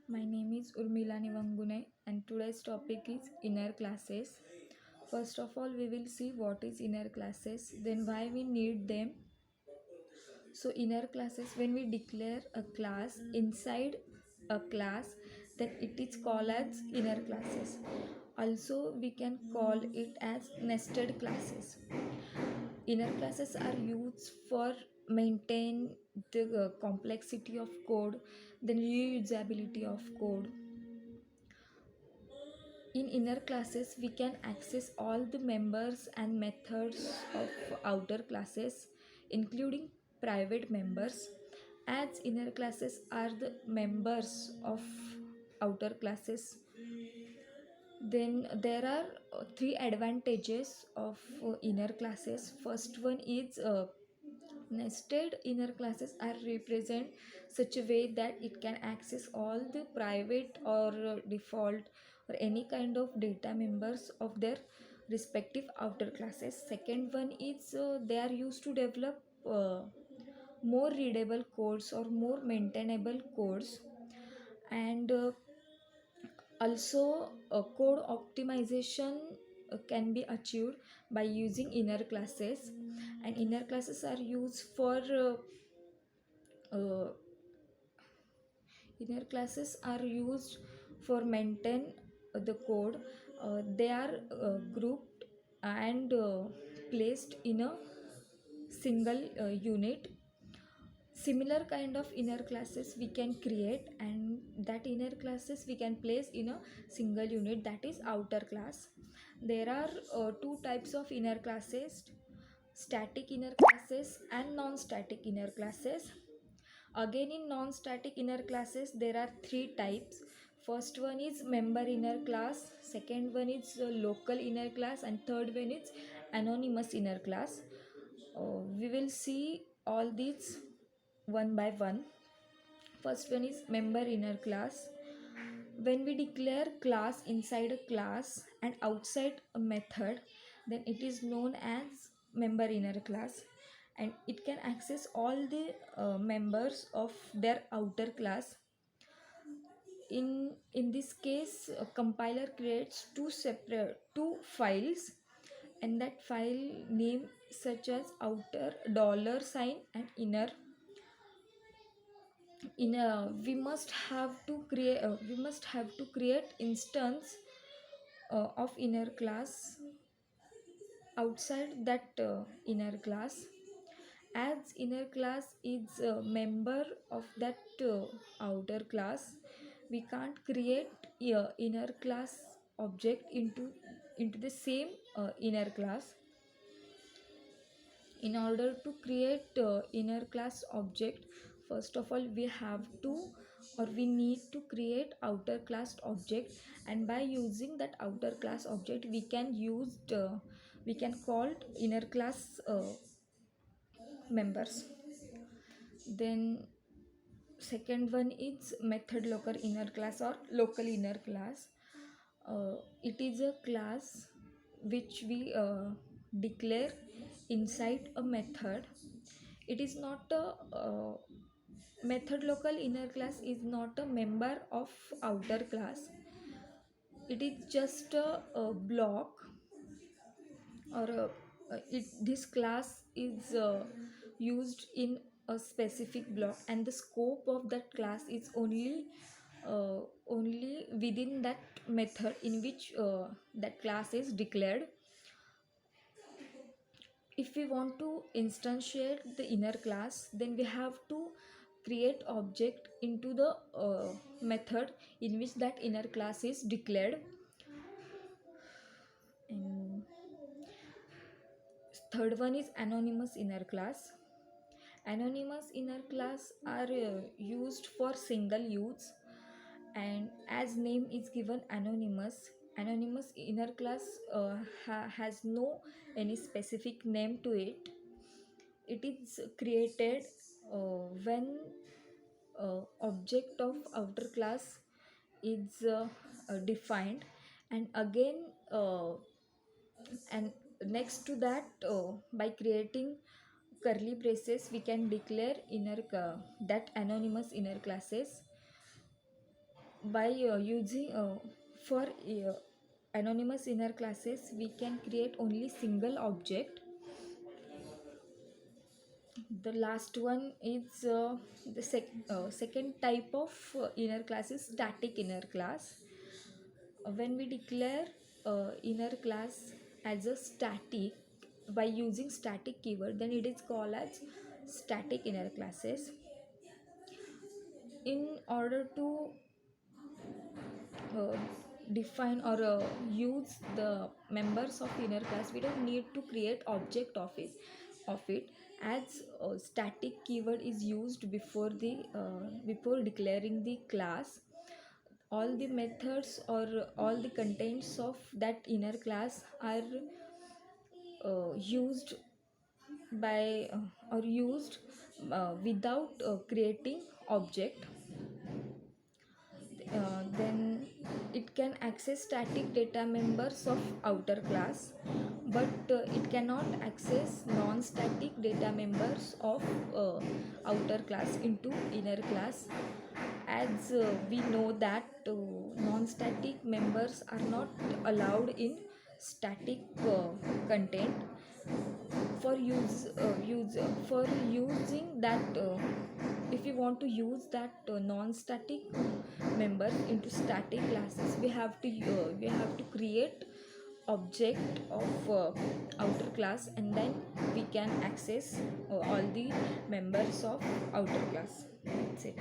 My name is Urmila Nivangune and today's topic is inner classes. First of all, we will see what is inner classes, then why we need them. So, inner classes, when we declare a class inside a class, then it is called as inner classes. Also, we can call it as nested classes. Inner classes are used for maintain the complexity of code, the reusability of code. In inner classes, we can access all the members and methods of outer classes, including private members, as inner classes are the members of outer classes. Then there are three advantages of inner classes. First one is nested inner classes are represent such a way that it can access all the private or default or any kind of data members of their respective outer classes. Second one is they are used to develop more readable codes or more maintainable codes, and also code optimization can be achieved by using inner classes, and inner classes are used for uh, inner classes are used for maintain the code. They are grouped and placed in a single unit. Similar kind of inner classes we can create, and that inner classes we can place in a single unit, that is outer class. There are two types of inner classes: static inner classes and non-static inner classes. Again, in non-static inner classes, there are three types. First one is member inner class, second one is local inner class, and third one is anonymous inner class. We will see all these one by one. First one is member inner class. When we declare class inside a class and outside a method, then it is known as member inner class, and it can access all the members of their outer class. In this case, a compiler creates two files, and that file name such as outer dollar sign and inner. We must have to create instance of inner class outside that inner class, as inner class is a member of that outer class. We can't create inner class object into the same inner class. In order to create inner class object, first of all we have to, or we need to create outer class object, and by using that outer class object we can call inner class members. Then second one is method local inner class or local inner class. It is a class which we declare inside a method. It is not a method local inner class is not a member of outer class. It is just a block, or this class is used in a specific block, and the scope of that class is only within that method in which that class is declared. If we want to instantiate the inner class, then we have to create object into the method in which that inner class is declared. And third one is anonymous inner class. Anonymous inner class are used for single use, and as name is given anonymous, anonymous inner class has no any specific name to it. It is created when object of outer class is defined, and again and next to that, by creating curly braces, we can declare that anonymous inner classes. by using for anonymous inner classes, we can create only single object. The last one is the second type of inner class is static inner class. When we declare inner class as a static by using static keyword, then it is called as static inner classes. In order to uh, define or use the members of inner class, we don't need to create object of it, as static keyword is used before declaring the class. All the methods or all the contents of that inner class are used by or used without creating object. Then it can access static data members of outer class, but it cannot access non-static data members of outer class into inner class, as we know that non-static members are not allowed in static content. For using that, if we want to use that non-static members into static classes, we have to create object of outer class, and then we can access all the members of outer class. That's it.